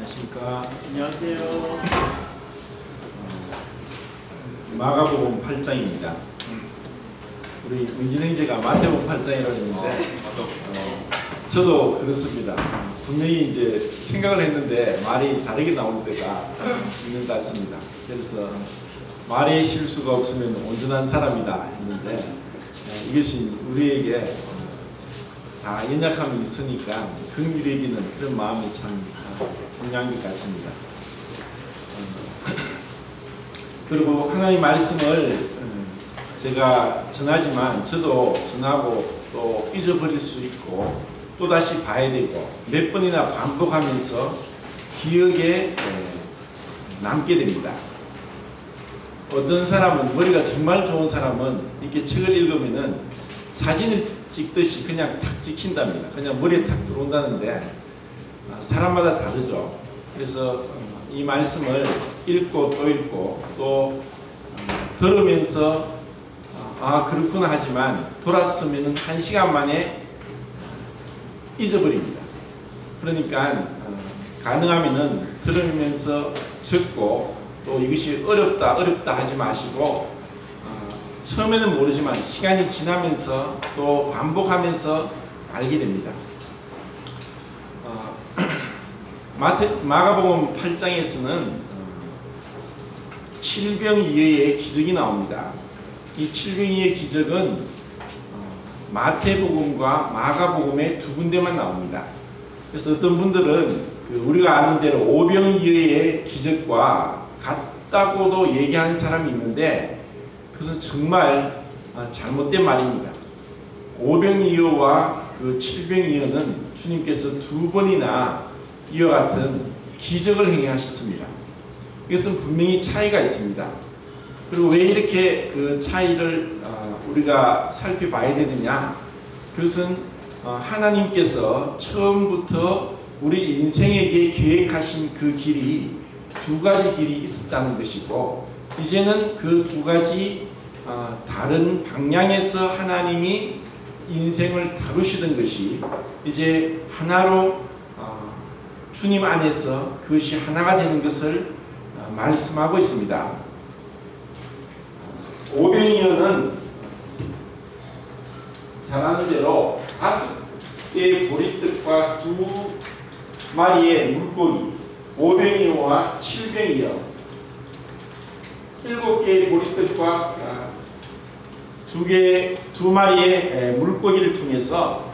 안녕하십니까. 안녕하세요. 마가복음 8장입니다. 우리 민진 형제가 마태복음 8장이라고 했는데 저도 그렇습니다. 분명히 이제 생각을 했는데 말이 다르게 나올 때가 있는 것 같습니다. 그래서 말에 실수가 없으면 온전한 사람이다 했는데 이것이 우리에게 다 연약함이 있으니까 긍휼히 여기는 그런 마음이 참 중요한 것 같습니다. 그리고 하나님 말씀을 제가 전하지만 저도 전하고 또 잊어버릴 수 있고 또다시 봐야 되고 몇 번이나 반복하면서 기억에 남게 됩니다. 어떤 사람은 머리가 정말 좋은 사람은 이렇게 책을 읽으면은 사진을 찍듯이 그냥 탁 찍힌답니다. 그냥 머리에 탁 들어온다는데 사람마다 다르죠. 그래서 이 말씀을 읽고 또 읽고 또 들으면서 그렇구나 하지만 돌았으면 1시간 만에 잊어버립니다. 그러니까 가능하면은 들으면서 적고 또 이것이 어렵다 하지 마시고 처음에는 모르지만 시간이 지나면서 또 반복하면서 알게 됩니다. 마가복음 8장에서는 칠병이어의 기적이 나옵니다. 이 칠병이의 기적은 마태복음과 마가복음의 두 군데만 나옵니다. 그래서 어떤 분들은 우리가 아는 대로 오병이어의 기적과 같다고도 얘기하는 사람이 있는데 그것은 정말 잘못된 말입니다. 오병이어와 그 칠병이어는 주님께서 두 번이나 이와 같은 기적을 행하셨습니다. 이것은 분명히 차이가 있습니다. 그리고 왜 이렇게 그 차이를 우리가 살펴봐야 되느냐? 그것은 하나님께서 처음부터 우리 인생에게 계획하신 그 길이 두 가지 길이 있었다는 것이고 이제는 그 두 가지 다른 방향에서 하나님이 인생을 다루시던 것이 이제 하나로 주님 안에서 그것이 하나가 되는 것을 말씀하고 있습니다. 오병이어는 잘 아는 대로 5개의 보리떡과 2마리의 물고기, 오병이어와 칠병이어 7개의 보리떡과 2마리의 물고기를 통해서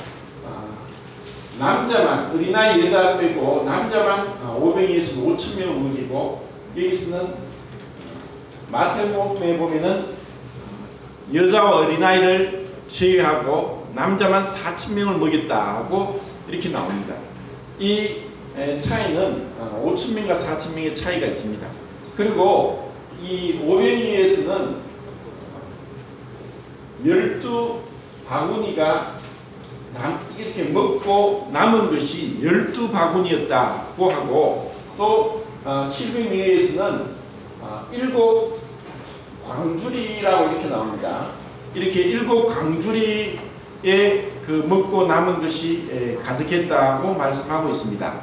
남자만, 어린아이 여자를 빼고 남자만 오병이어에서는 5,000명을 먹이고 여기서는 마태복음에 보면은 여자와 어린아이를 제외하고 남자만 4,000명을 먹였다 하고 이렇게 나옵니다. 이 차이는 5,000명과 4,000명의 차이가 있습니다. 그리고 이 오병이어에서는 12바구니가 이렇게 먹고 남은 것이 12바구니였다고 하고 또 칠병이어에서는 7광주리라고 이렇게 나옵니다. 이렇게 7광주리에 그 먹고 남은 것이 가득했다고 말씀하고 있습니다.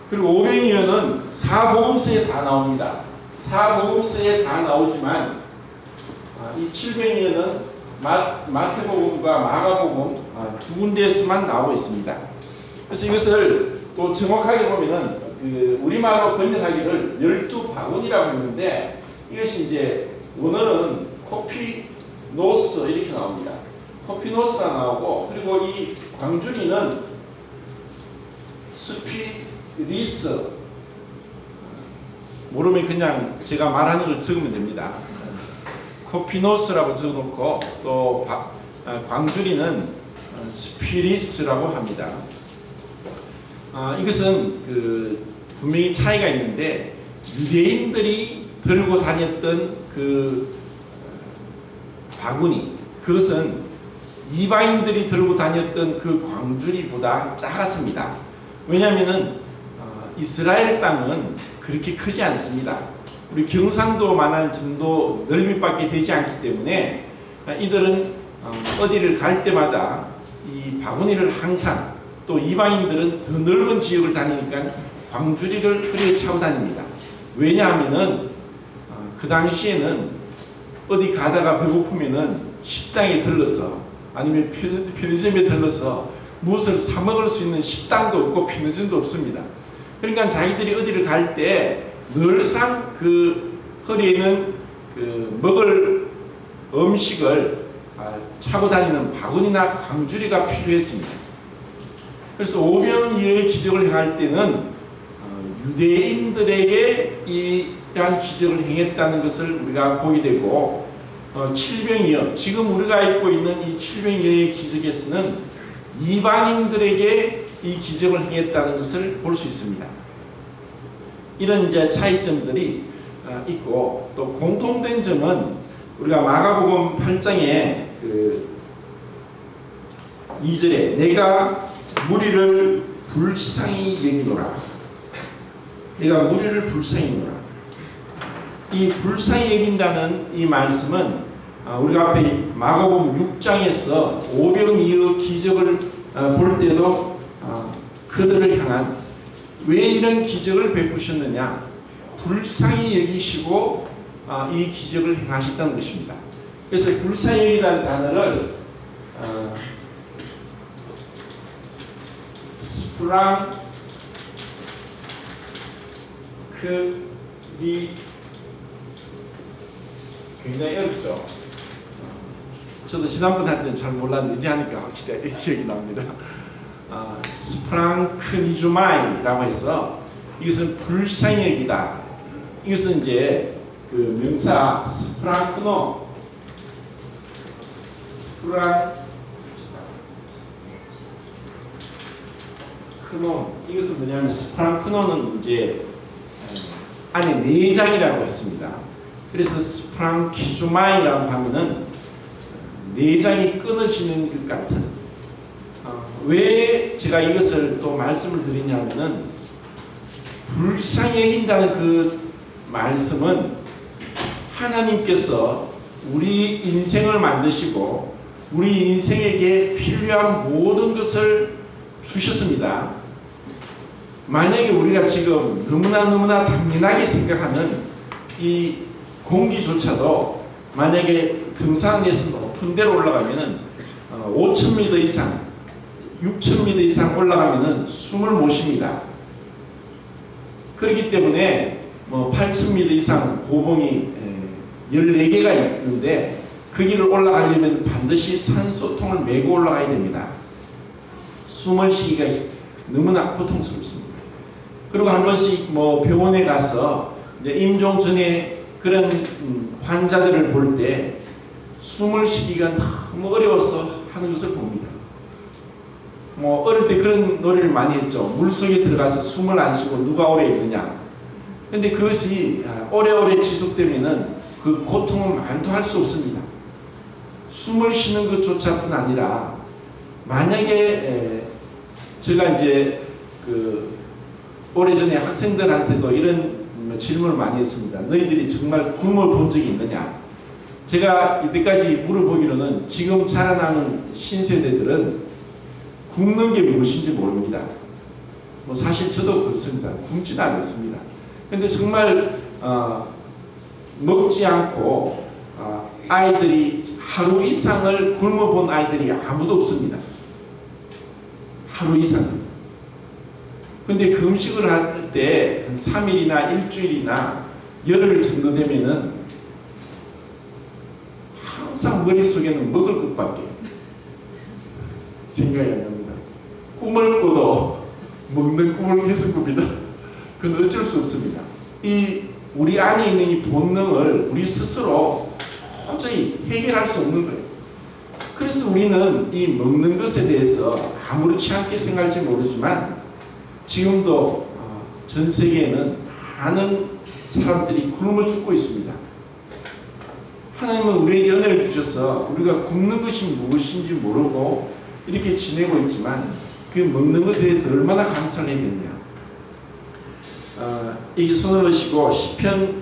그리고 오병이어는 사복음서에 다 나옵니다. 사복음서에 다 나오지만 이 칠병이어는 마태복음과 마가복음 두 군데에서만 나오고 있습니다. 그래서 이것을 또 정확하게 보면은 우리말로 번역하기를 12바구니라고 했는데 이것이 이제 원어는 코피노스 이렇게 나옵니다. 코피노스가 나오고 그리고 이 광주리는 스피리스 모르면 그냥 제가 말하는 걸 적으면 됩니다. 코피노스라고 적어놓고 또 광주리는 스피리스라고 합니다. 이것은 분명히 차이가 있는데 유대인들이 들고 다녔던 그 바구니 그것은 이방인들이 들고 다녔던 그 광주리보다 작았습니다. 왜냐하면은 이스라엘 땅은 그렇게 크지 않습니다. 우리 경상도만한 정도 넓이밖에 되지 않기 때문에 이들은 어디를 갈 때마다 이 바구니를 항상 또 이방인들은 더 넓은 지역을 다니니까 광주리를 허리에 차고 다닙니다. 왜냐하면은 그 당시에는 어디 가다가 배고프면은 식당에 들러서 아니면 편의점에 들러서 무엇을 사 먹을 수 있는 식당도 없고 편의점도 없습니다. 그러니까 자기들이 어디를 갈 때 늘상 그 허리에는 그 먹을 음식을 차고 다니는 바구니나 광주리가 필요했습니다. 그래서 오병이어의 기적을 행할 때는 유대인들에게 이러한 기적을 행했다는 것을 우리가 보게 되고, 칠병이어, 지금 우리가 읽고 있는 이 칠병이어의 기적에서는 이방인들에게 이 기적을 행했다는 것을 볼 수 있습니다. 이런 이제 차이점들이 있고, 또 공통된 점은 우리가 마가복음 8장에 그 2절에 내가 무리를 불쌍히 여기노라. 내가 무리를 불쌍히 여기노라. 이 불쌍히 여긴다는 이 말씀은 우리가 앞에 마가복음 6장에서 오병이어 기적을 볼 때도 그들을 향한 왜 이런 기적을 베푸셨느냐, 불쌍히 여기시고 이 기적을 행하셨다는 것입니다. 그래서 불쌍히 여기다는 단어를 스프랑크리, 굉장히 어렵죠. 저도 지난번 할 때는 잘 몰랐는데 이제 하니까 확실히 기억이 납니다. 스프랑크니주마이라고 해서 이것은 불쌍히 여기다. 이것은 이제 그 명사 스프랑크노, 이것은 뭐냐면 스프랑크노는 이제 안에 내장이라고 했습니다. 그래서 스프랑키주마이라고 하면은 내장이 끊어지는 것 같은. 왜 제가 이것을 또 말씀을 드리냐면은 불쌍히 여긴다는 그 말씀은 하나님께서 우리 인생을 만드시고 우리 인생에게 필요한 모든 것을 주셨습니다. 만약에 우리가 지금 너무나 당연하게 생각하는 이 공기조차도 만약에 등산에서 높은 데로 올라가면은 5,000m 이상, 6,000m 이상 올라가면은 숨을 못 쉽니다. 그렇기 때문에 8,000m 이상 고봉이 14개가 있는데 그 길을 올라가려면 반드시 산소통을 메고 올라가야 됩니다. 숨을 쉬기가 너무나 고통스럽습니다. 그리고 한 번씩 병원에 가서 이제 임종 전에 그런 환자들을 볼 때 숨을 쉬기가 너무 어려워서 하는 것을 봅니다. 어릴 때 그런 놀이를 많이 했죠. 물속에 들어가서 숨을 안 쉬고 누가 오래 있느냐. 근데 그것이 오래오래 지속되면은 그 고통은 말도 할 수 없습니다. 숨을 쉬는 것조차뿐 아니라 만약에 제가 이제 그 오래전에 학생들한테도 이런 질문을 많이 했습니다. 너희들이 정말 굶어 본 적이 있느냐? 제가 이때까지 물어보기로는 지금 자라나는 신세대들은 굶는 게 무엇인지 모릅니다. 사실 저도 그렇습니다. 굶지는 않았습니다. 근데 정말 먹지 않고 아이들이 하루 이상을 굶어본 아이들이 아무도 없습니다. 하루 이상. 근데 그 음식을 할 때 한 3일이나 일주일이나 열흘 정도 되면은 항상 머릿속에는 먹을 것밖에 생각이 안 납니다. 꿈을 꿔도 먹는 꿈을 계속 꿉니다. 그건 어쩔 수 없습니다. 우리 안에 있는 이 본능을 우리 스스로 도저히 해결할 수 없는 거예요. 그래서 우리는 이 먹는 것에 대해서 아무렇지 않게 생각할지 모르지만 지금도 전 세계에는 많은 사람들이 굶어 죽고 있습니다. 하나님은 우리에게 은혜를 주셔서 우리가 굶는 것이 무엇인지 모르고 이렇게 지내고 있지만 그 먹는 것에 대해서 얼마나 감사를 해야 되느냐. 이 손을 넣으시고 시편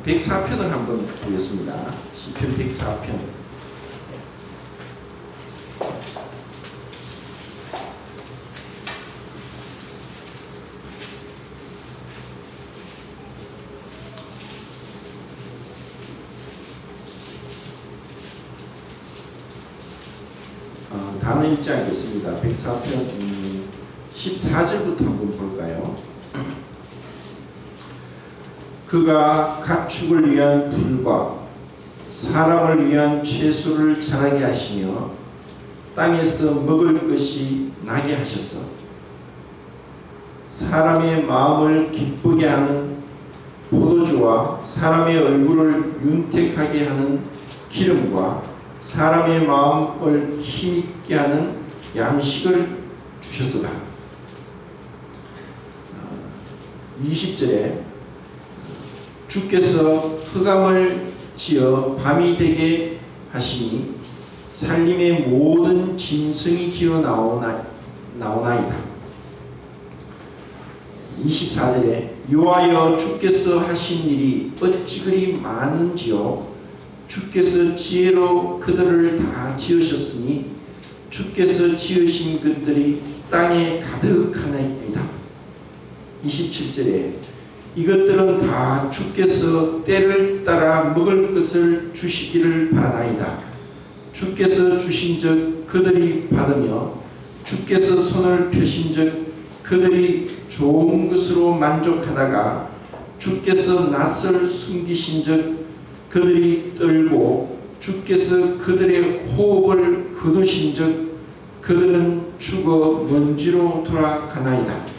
104편을 한번 보겠습니다. 시편 104편. 단어 읽지 않겠습니다. 104편 14절부터 한번 볼까요? 그가 가축을 위한 풀과 사람을 위한 채소를 자라게 하시며 땅에서 먹을 것이 나게 하셨어. 사람의 마음을 기쁘게 하는 포도주와 사람의 얼굴을 윤택하게 하는 기름과 사람의 마음을 힘있게 하는 양식을 주셨도다. 20절에 주께서 흑암을 지어 밤이 되게 하시니 살림의 모든 짐승이 기어 나오나이다. 24절에 여호와여 주께서 하신 일이 어찌 그리 많은지요. 주께서 지혜로 그들을 다 지으셨으니 주께서 지으신 것들이 땅에 가득하나이다. 27절에 이것들은 다 주께서 때를 따라 먹을 것을 주시기를 바라나이다. 주께서 주신즉 그들이 받으며 주께서 손을 펴신즉 그들이 좋은 것으로 만족하다가 주께서 낯을 숨기신즉 그들이 떨고 주께서 그들의 호흡을 거두신즉 그들은 죽어 먼지로 돌아가나이다.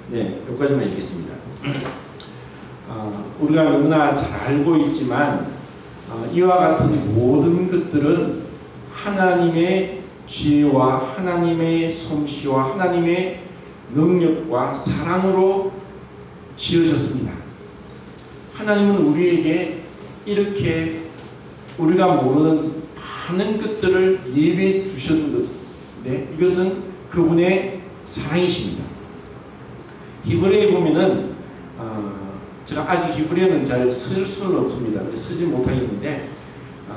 네, 여기까지만 읽겠습니다. 우리가 너무나 잘 알고 있지만 이와 같은 모든 것들은 하나님의 지혜와 하나님의 솜씨와 하나님의 능력과 사랑으로 지어졌습니다. 하나님은 우리에게 이렇게 우리가 모르는 많은 것들을 예비해 주셨는데 이것은 그분의 사랑이십니다. 히브리어에 보면은 제가 아직 히브리어는 잘 쓸 수는 없습니다. 쓰지 못하겠는데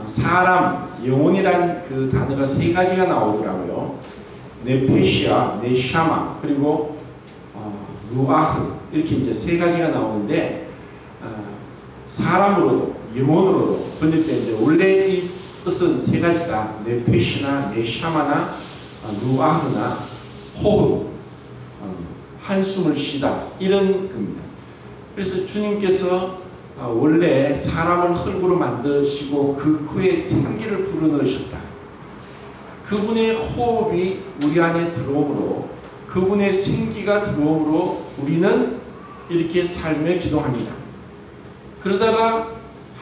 사람, 영혼이란 그 단어가 세 가지가 나오더라고요. 네페시아, 네샤마, 그리고 루아흐 이렇게 이제 세 가지가 나오는데 사람으로도 영혼으로도 번역되는데 원래 이 뜻은 세 가지다. 네페시나 네샤마나 루아흐나 호흡, 한숨을 쉬다 이런 겁니다. 그래서 주님께서 원래 사람을 흙으로 만드시고 그 코에 생기를 불어넣으셨다. 그분의 호흡이 우리 안에 들어오므로 그분의 생기가 들어오므로 우리는 이렇게 삶에 기동합니다. 그러다가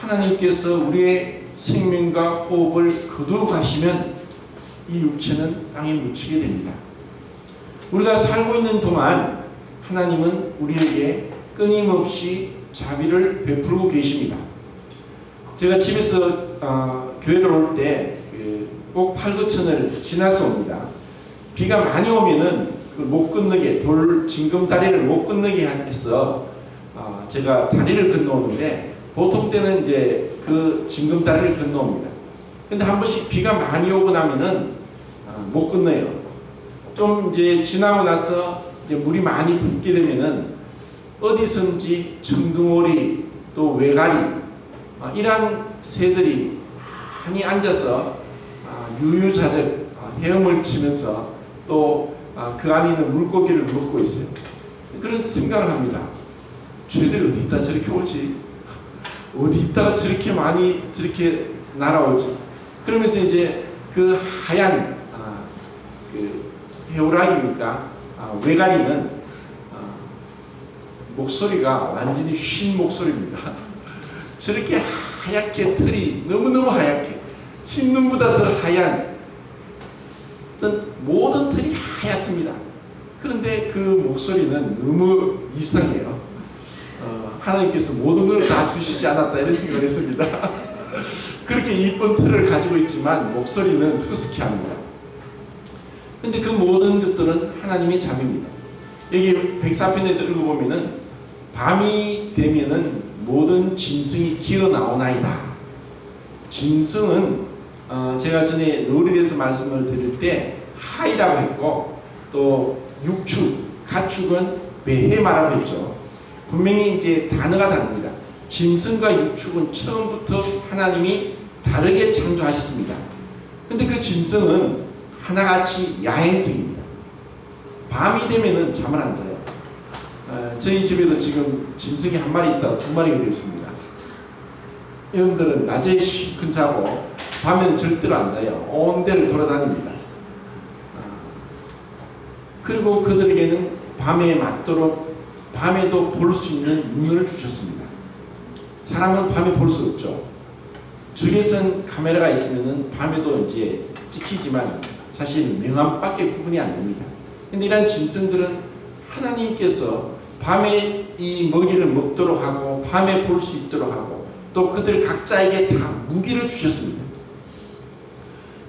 하나님께서 우리의 생명과 호흡을 거두어 가시면 이 육체는 땅에 묻히게 됩니다. 우리가 살고 있는 동안 하나님은 우리에게 끊임없이 자비를 베풀고 계십니다. 제가 집에서 교회를 올 때 꼭 팔거천을 지나서 옵니다. 비가 많이 오면은 못 건너게 돌 징검다리를 못 건너게 해서 제가 다리를 건너오는데 보통 때는 이제 그 징검다리를 건너옵니다. 근데 한 번씩 비가 많이 오고 나면은 못 건너요. 좀 이제 지나고 나서 이제 물이 많이 붓게 되면은 어디선지 청둥오리 또 외가리 이런 새들이 많이 앉아서 유유자적 헤엄을 치면서 또 그 안에 있는 물고기를 먹고 있어요. 그런 생각을 합니다. 쟤들이 어디 있다 저렇게 오지? 어디 있다가 저렇게 많이 저렇게 날아오지? 그러면서 이제 그 하얀 그 해오라기니까 외가리는 목소리가 완전히 쉰 목소리입니다. 저렇게 하얗게 털이 너무너무 하얗게 흰 눈보다 더 하얀 어떤 모든 털이 하얗습니다. 그런데 그 목소리는 너무 이상해요. 하나님께서 모든 걸 다 주시지 않았다 이런 생각을 했습니다. 그렇게 이쁜 털을 가지고 있지만 목소리는 허스키합니다. 근데 그 모든 것들은 하나님의 자비입니다. 여기 104편에 읽어보면은 밤이 되면은 모든 짐승이 기어 나오나이다. 짐승은 제가 전에 노을에 대해서 말씀을 드릴 때 하이라고 했고 또 육축, 가축은 베헤마라고 했죠. 분명히 이제 단어가 다릅니다. 짐승과 육축은 처음부터 하나님이 다르게 창조하셨습니다. 근데 그 짐승은 하나같이 야행성입니다. 밤이 되면은 잠을 안 자요. 저희 집에도 지금 짐승이 한 마리 있다가 두 마리가 되었습니다. 이놈들은 낮에 실컷 자고 밤에는 절대로 안 자요. 온 데를 돌아다닙니다. 그리고 그들에게는 밤에 맞도록 밤에도 볼 수 있는 눈을 주셨습니다. 사람은 밤에 볼 수 없죠. 적외선 카메라가 있으면은 밤에도 이제 찍히지만 사실 명암밖에 구분이 안 됩니다. 근데 이런 짐승들은 하나님께서 밤에 이 먹이를 먹도록 하고 밤에 볼 수 있도록 하고 또 그들 각자에게 다 무기를 주셨습니다.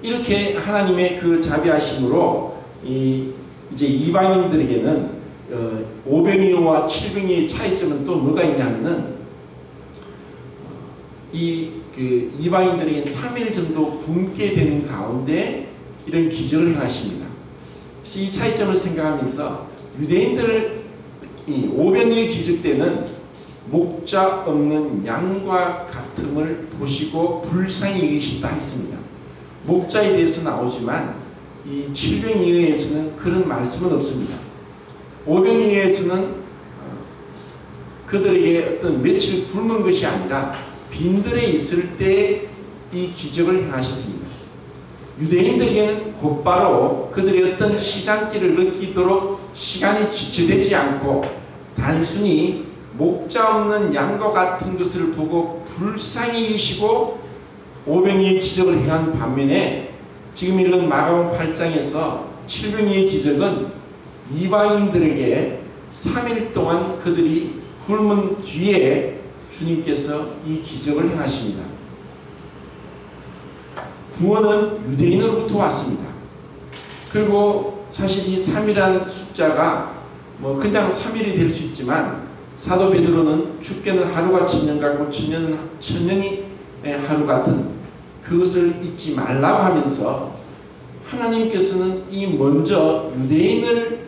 이렇게 하나님의 그 자비하심으로 이제 이방인들에게는 오병이어와 칠병이의 차이점은 또 뭐가 있냐면은 이방인들에게 3일 정도 굶게 되는 가운데 이런 기적을 행하십니다. 그래서 이 차이점을 생각하면서 유대인들 오병이의 기적 때는 목자 없는 양과 같음을 보시고 불쌍히 여기셨다 했습니다. 목자에 대해서 나오지만 이 칠병이어에서는 그런 말씀은 없습니다. 오병이어에서는 그들에게 어떤 며칠 굶은 것이 아니라 빈들에 있을 때 이 기적을 행하셨습니다. 유대인들에게는 곧바로 그들의 어떤 시장길을 느끼도록 시간이 지체되지 않고 단순히 목자 없는 양과 같은 것을 보고 불쌍히 여기시고 오병이의 기적을 행한 반면에 지금 이런 마가복음 8장에서 칠병이의 기적은 이방인들에게 3일 동안 그들이 굶은 뒤에 주님께서 이 기적을 행하십니다. 구원은 유대인으로부터 왔습니다. 그리고 사실 이 3이라는 숫자가 그냥 3일이 될 수 있지만 사도 베드로는 주께는 하루가 천년 같고 천년은 천년이 하루 같은 그것을 잊지 말라고 하면서 하나님께서는 이 먼저 유대인을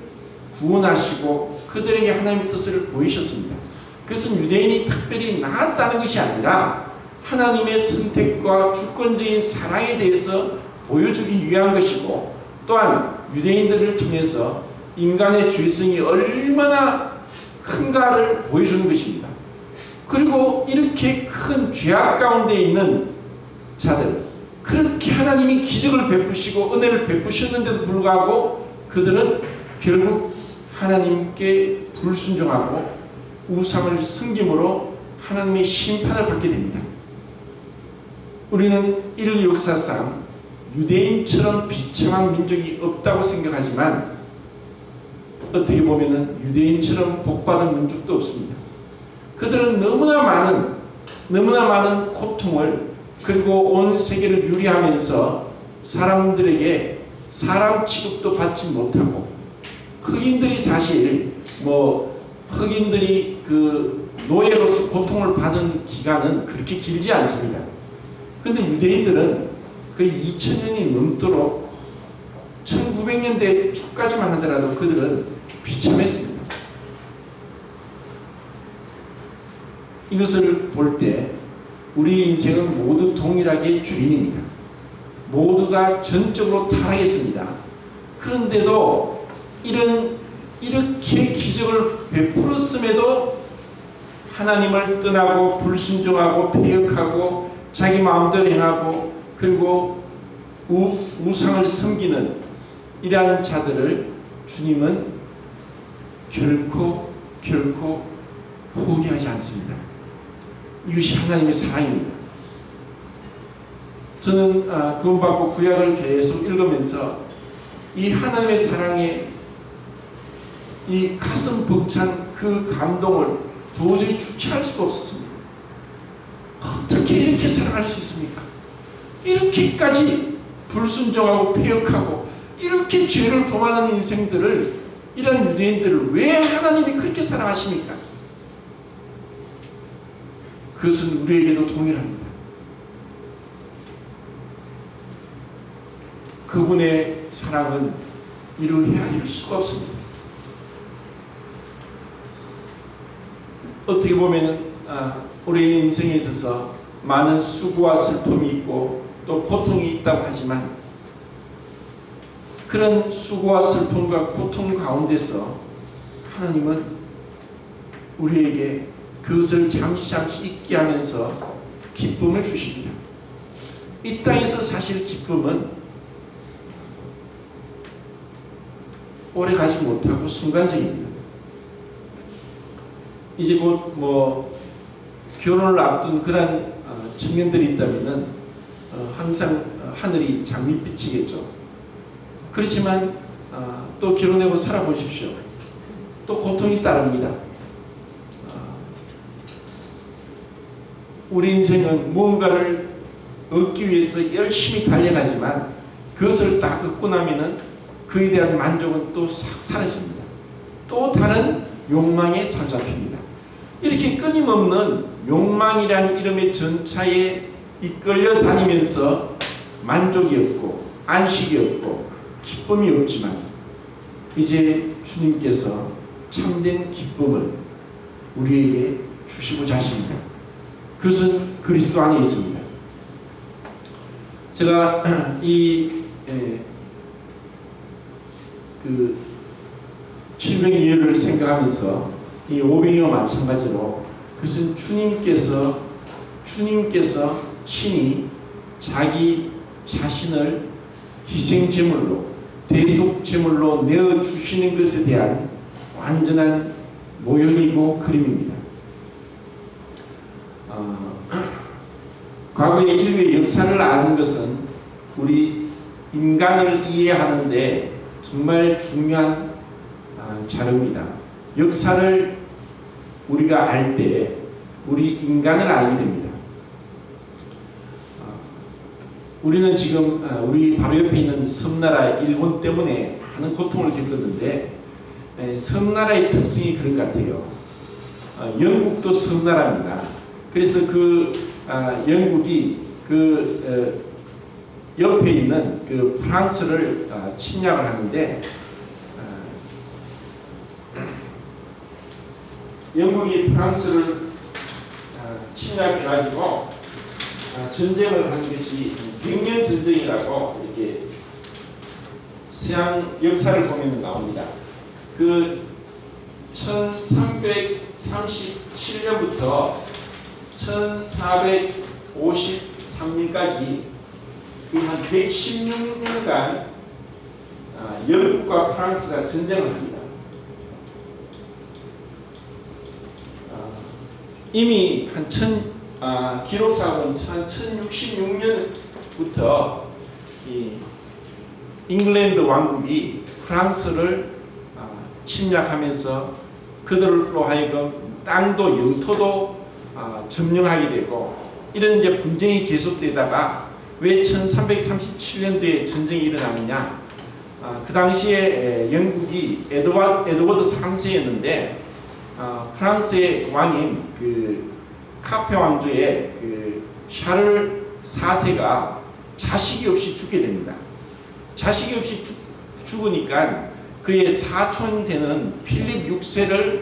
구원하시고 그들에게 하나님의 뜻을 보이셨습니다. 그것은 유대인이 특별히 나았다는 것이 아니라 하나님의 선택과 주권적인 사랑에 대해서 보여주기 위한 것이고 또한 유대인들을 통해서 인간의 죄성이 얼마나 큰가를 보여주는 것입니다. 그리고 이렇게 큰 죄악 가운데 있는 자들, 그렇게 하나님이 기적을 베푸시고 은혜를 베푸셨는데도 불구하고 그들은 결국 하나님께 불순종하고 우상을 섬김으로 하나님의 심판을 받게 됩니다. 우리는 인류 역사상 유대인처럼 비참한 민족이 없다고 생각하지만 어떻게 보면 유대인처럼 복받은 민족도 없습니다. 그들은 너무나 많은 고통을 그리고 온 세계를 유리하면서 사람들에게 사람 취급도 받지 못하고 흑인들이 사실 흑인들이 그 노예로서 고통을 받은 기간은 그렇게 길지 않습니다. 근데 유대인들은 거의 2000년이 넘도록 1900년대 초까지만 하더라도 그들은 비참했습니다. 이것을 볼 때 우리 인생은 모두 동일하게 죄인입니다. 모두가 전적으로 타락했습니다. 그런데도 이렇게 기적을 베풀었음에도 하나님을 떠나고 불순종하고 패역하고 자기 마음대로 행하고 그리고 우상을 섬기는 이러한 자들을 주님은 결코 포기하지 않습니다. 이것이 하나님의 사랑입니다. 저는 구원받고 구약을 계속 읽으면서 이 하나님의 사랑에 이 가슴 벅찬 그 감동을 도저히 주체할 수가 없었습니다. 어떻게 이렇게 사랑할 수 있습니까? 이렇게까지 불순종하고 패역하고 이렇게 죄를 범하는 인생들을 이런 유대인들을 왜 하나님이 그렇게 사랑하십니까? 그것은 우리에게도 동일합니다. 그분의 사랑은 헤아릴 수가 없습니다. 어떻게 보면 우리 인생에 있어서 많은 수고와 슬픔이 있고 또 고통이 있다고 하지만 그런 수고와 슬픔과 고통 가운데서 하나님은 우리에게 그것을 잠시 잊게 하면서 기쁨을 주십니다. 이 땅에서 사실 기쁨은 오래 가지 못하고 순간적입니다. 이제 곧 결혼을 앞둔 그런 청년들이 있다면 항상 하늘이 장밋빛이겠죠. 그렇지만 또 결혼하고 살아보십시오. 또 고통이 따릅니다. 우리 인생은 무언가를 얻기 위해서 열심히 달려가지만 그것을 다 얻고 나면은 그에 대한 만족은 또 싹 사라집니다. 또 다른 욕망에 사로잡힙니다. 이렇게 끊임없는 욕망이라는 이름의 전차에 이끌려 다니면서 만족이 없고 안식이 없고 기쁨이 없지만 이제 주님께서 참된 기쁨을 우리에게 주시고자 하십니다. 그것은 그리스도 안에 있습니다. 제가 그 700여를 생각하면서 이 500여와 마찬가지로 그것은 주님께서 친히 자기 자신을 희생제물로 대속제물로 내어주시는 것에 대한 완전한 모형이고 그림입니다. 과거의 인류의 역사를 아는 것은 우리 인간을 이해하는데 정말 중요한 자료입니다. 역사를 우리가 알 때 우리 인간을 알게 됩니다. 우리는 지금 우리 바로 옆에 있는 섬나라 일본 때문에 많은 고통을 겪었는데 섬나라의 특성이 그런 것 같아요. 영국도 섬나라입니다. 그래서 영국이 옆에 있는 프랑스를 침략을 하는데 영국이 프랑스를 침략해가지고 전쟁을 한 것이 백년 전쟁이라고 이렇게 서양 역사를 보면 나옵니다. 1337년부터 1453년까지 한 116년간 영국과 프랑스가 전쟁을 합니다. 이미 기록상은 1066년부터 잉글랜드 왕국이 프랑스를 침략하면서 그들로 하여금 땅도 영토도 점령하게 되고 이런 이제 분쟁이 계속되다가 왜 1337년도에 전쟁이 일어나느냐? 그 당시에 영국이 에드워드 3세였는데 프랑스의 왕인 카페 왕조의 샤를 4세가 자식이 없이 죽게 됩니다. 자식이 없이 죽으니까 그의 사촌 되는 필립 6세를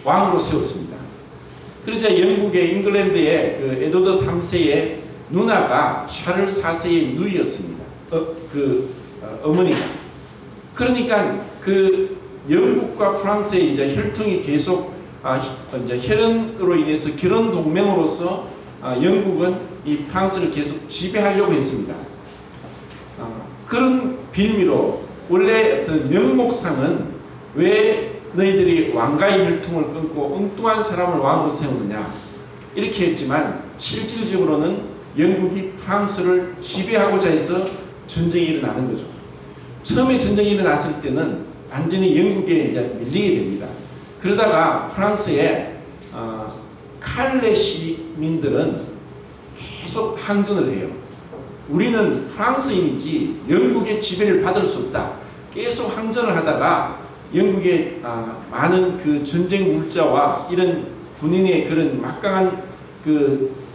왕으로 세웠습니다. 그러자 영국의 잉글랜드의 에드워드 3세의 누나가 샤를 4세의 누이였습니다. 어머니가. 그러니까 영국과 프랑스의 이제 혈통이 계속 이제 혈연으로 인해서 결혼 동맹으로서 영국은 이 프랑스를 계속 지배하려고 했습니다. 그런 빌미로 원래 어떤 명목상은 왜 너희들이 왕가의 혈통을 끊고 엉뚱한 사람을 왕으로 세우느냐 이렇게 했지만 실질적으로는 영국이 프랑스를 지배하고자 해서 전쟁이 일어나는 거죠. 처음에 전쟁이 일어났을 때는 완전히 영국에 이제 밀리게 됩니다. 그러다가 프랑스의 칼레 시민들은 계속 항전을 해요. 우리는 프랑스인이지 영국의 지배를 받을 수 없다. 계속 항전을 하다가 영국의 많은 전쟁 물자와 이런 군인의 그런 막강한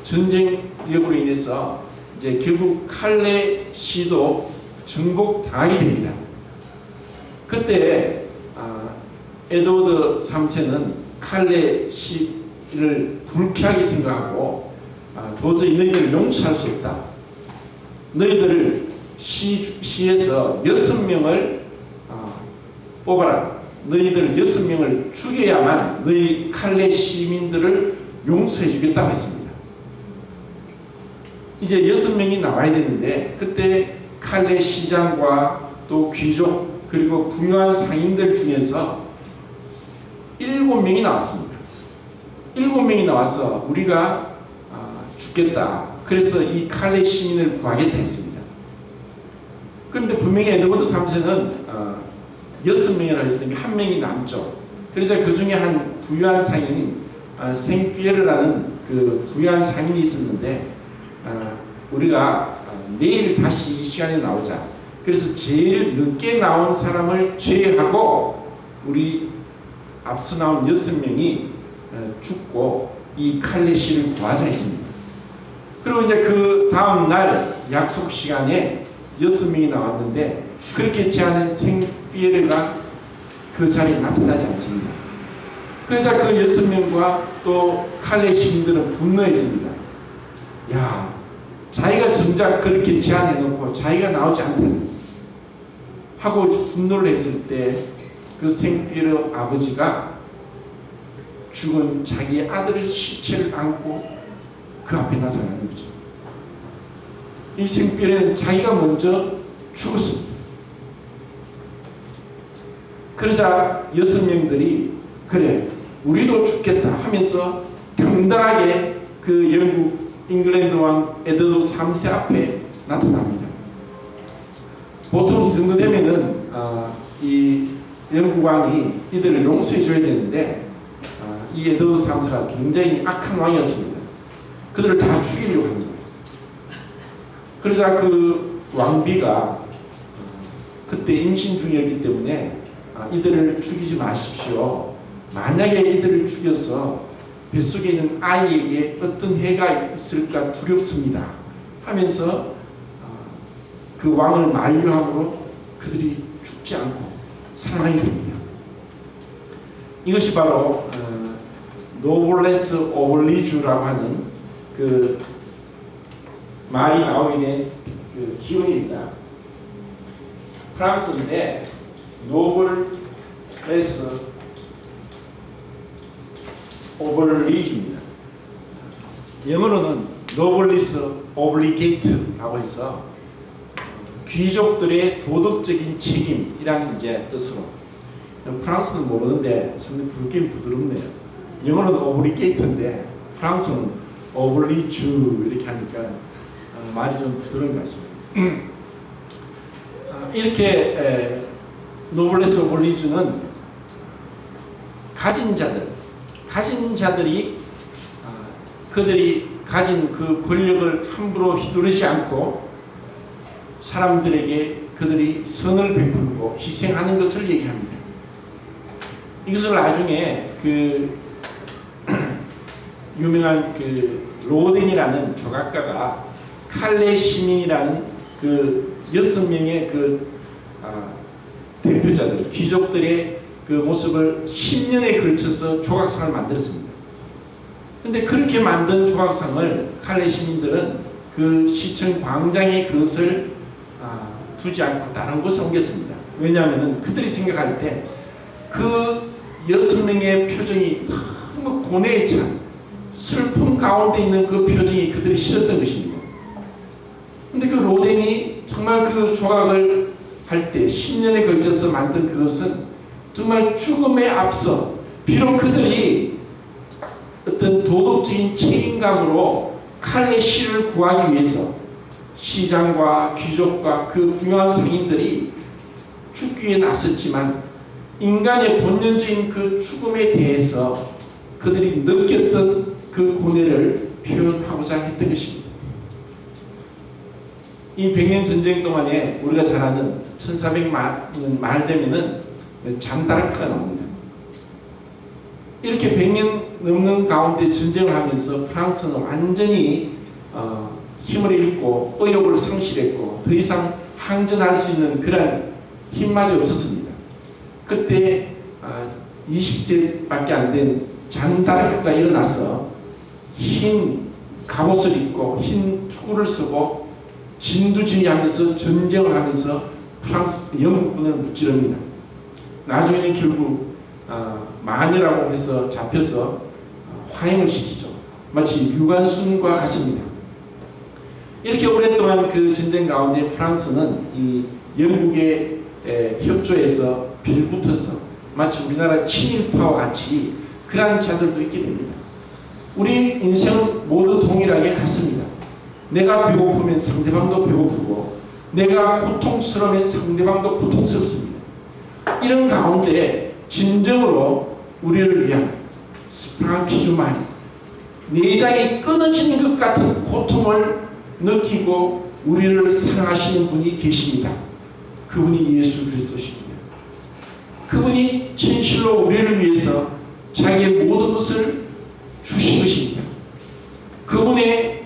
전쟁력으로 인해서 이제 결국 칼레 시도 정복당하게 됩니다. 그때 에드워드 3세는 칼레 시를 불쾌하게 생각하고 도저히 너희들을 용서할 수 없다. 너희들을 시에서 6명을 뽑아라. 너희들 6명을 죽여야만 너희 칼레 시민들을 용서해 주겠다고 했습니다. 이제 6명이 나와야 되는데 그때 칼레 시장과 또 귀족 그리고 부유한 상인들 중에서 7명이 나왔습니다. 7명이 나와서 우리가 죽겠다. 그래서 이 칼레 시민을 구하겠다 했습니다. 그런데 분명히 에드워드 3세는 6명이라고 했으니까 1명이 남죠. 그래서 그 중에 한 부유한 상인 생피에르라는 그 부유한 상인이 있었는데 우리가 내일 다시 이 시간에 나오자. 그래서 제일 늦게 나온 사람을 제외하고 우리 앞서 나온 6명이 죽고 이 칼레 씨를 구하자 했습니다. 그리고 이제 그 다음 날 약속 시간에 6명이 나왔는데 그렇게 제안한 생피에르가 그 자리에 나타나지 않습니다. 그러자 그 6명과 또 칼레 시민들은 분노했습니다. 야, 자기가 정작 그렇게 제안해놓고 자기가 나오지 않다니 하고 분노를 했을 때 그 생피에르 아버지가 죽은 자기 아들의 시체를 안고 그 앞에 나타나는 거죠. 이 생피에르는 자기가 먼저 죽었습니다. 그러자 6명들이 그래 우리도 죽겠다 하면서 당당하게 그 영국 잉글랜드 왕 에드워드 3세 앞에 나타납니다. 보통 이 정도 되면은 이 영국 왕이 이들을 용서해 줘야 되는데 이 에드워드 3세가 굉장히 악한 왕이었습니다. 그들을 다 죽이려고 하는 거예요. 그러자 그 왕비가 그때 임신 중이었기 때문에 이들을 죽이지 마십시오. 만약에 이들을 죽여서 뱃속에 있는 아이에게 어떤 해가 있을까 두렵습니다 하면서 그 왕을 만류함으로 그들이 죽지 않고 살아나게 됩니다. 이것이 바로 노블레스 오블리주라고 하는 그 말이 나오는 그 기원입니다. 프랑스인데 노블레스 오블리주입니다. 영어로는 노블리스 오블리게이트라고 해서 귀족들의 도덕적인 책임이라는 이제 뜻으로. 프랑스는 모르는데 상당히 부르긴 부드럽네요. 영어로는 오블리게이트인데 프랑스는 오블리주 이렇게 하니까 말이 좀 부드러운 것 같습니다. 이렇게 노블레스 오블리주는 가진 자들이 그들이 가진 그 권력을 함부로 휘두르지 않고 사람들에게 그들이 선을 베풀고 희생하는 것을 얘기합니다. 이것을 나중에 그 유명한 그 로덴이라는 조각가가 칼레 시민이라는 그 6명의 그 대표자들, 귀족들의 그 모습을 10년에 걸쳐서 조각상을 만들었습니다. 그런데 그렇게 만든 조각상을 칼레 시민들은 그 시청 광장에 그것을 두지 않고 다른 곳에 옮겼습니다. 왜냐하면 그들이 생각할 때 그 6명의 표정이 너무 고뇌에 찬 슬픔 가운데 있는 그 표정이 그들이 싫었던 것입니다. 근데 그 로덴이 정말 그 조각을 할 때 10년에 걸쳐서 만든 그것은 정말 죽음에 앞서 비록 그들이 어떤 도덕적인 책임감으로 칼레 씨를 구하기 위해서 시장과 귀족과 그 부유한 상인들이 죽기 위해 나섰지만 인간의 본연적인 그 죽음에 대해서 그들이 느꼈던 그 고뇌를 표현하고자 했던 것입니다. 이 100년 전쟁 동안에 우리가 잘 아는 1400년 말 되면은 잔다르크가 나옵니다. 이렇게 100년 넘는 가운데 전쟁을 하면서 프랑스는 완전히 힘을 잃고 의욕을 상실했고 더 이상 항전할 수 있는 그런 힘마저 없었습니다. 그때 20세밖에 안 된 잔다르크가 일어나서 흰 갑옷을 입고 흰 투구를 쓰고 진두지휘하면서 전쟁을 하면서 프랑스 영국군을 무찌릅니다. 나중에는 결국 마녀라고 해서 잡혀서 화형을 시키죠. 마치 유관순과 같습니다. 이렇게 오랫동안 그 전쟁 가운데 프랑스는 이 영국의 협조에서 빌붙어서 마치 우리나라 친일파와 같이 그러한 자들도 있게 됩니다. 우리 인생은 모두 동일하게 같습니다. 내가 배고프면 상대방도 배고프고 내가 고통스러우면 상대방도 고통스럽습니다. 이런 가운데 진정으로 우리를 위한 스프랑키주마이 내장이 끊어지는 것 같은 고통을 느끼고 우리를 사랑하시는 분이 계십니다. 그분이 예수 그리스도십니다. 그분이 진실로 우리를 위해서 자기의 모든 것을 주신 것입니다. 그분의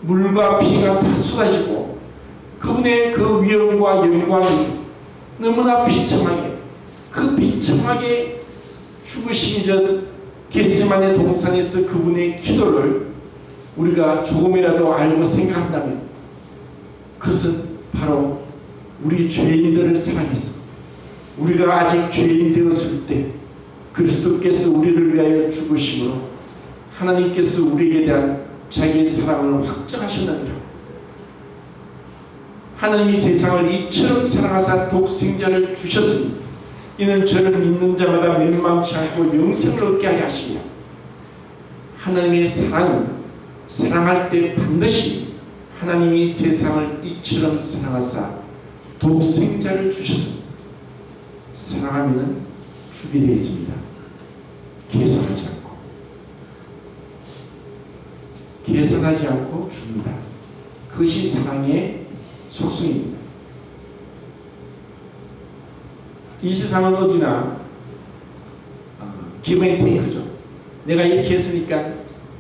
물과 피가 다 쏟아지고 그분의 그 위엄과 영광이 너무나 비참하게 그 비참하게 죽으시기 전 겟세마네 동산에서 그분의 기도를 우리가 조금이라도 알고 생각한다면 그것은 바로 우리 죄인들을 사랑해서 우리가 아직 죄인 되었을 때 그리스도께서 우리를 위하여 죽으심으로 하나님께서 우리에게 대한 자기의 사랑을 확정하셨느니라. 하나님이 세상을 이처럼 사랑하사 독생자를 주셨으니 이는 저를 믿는 자마다 멸망치 않고 영생을 얻게 하려 하십니다. 하나님의 사랑은 사랑할 때 반드시 하나님이 세상을 이처럼 사랑하사 독생자를 주셨습니다. 사랑하면 주게 되어 있습니다. 계산하지 않고 줍니다. 그것이 사랑의 속성입니다. 이 세상은 어디나 기브앤테이크죠. 내가 이렇게 했으니까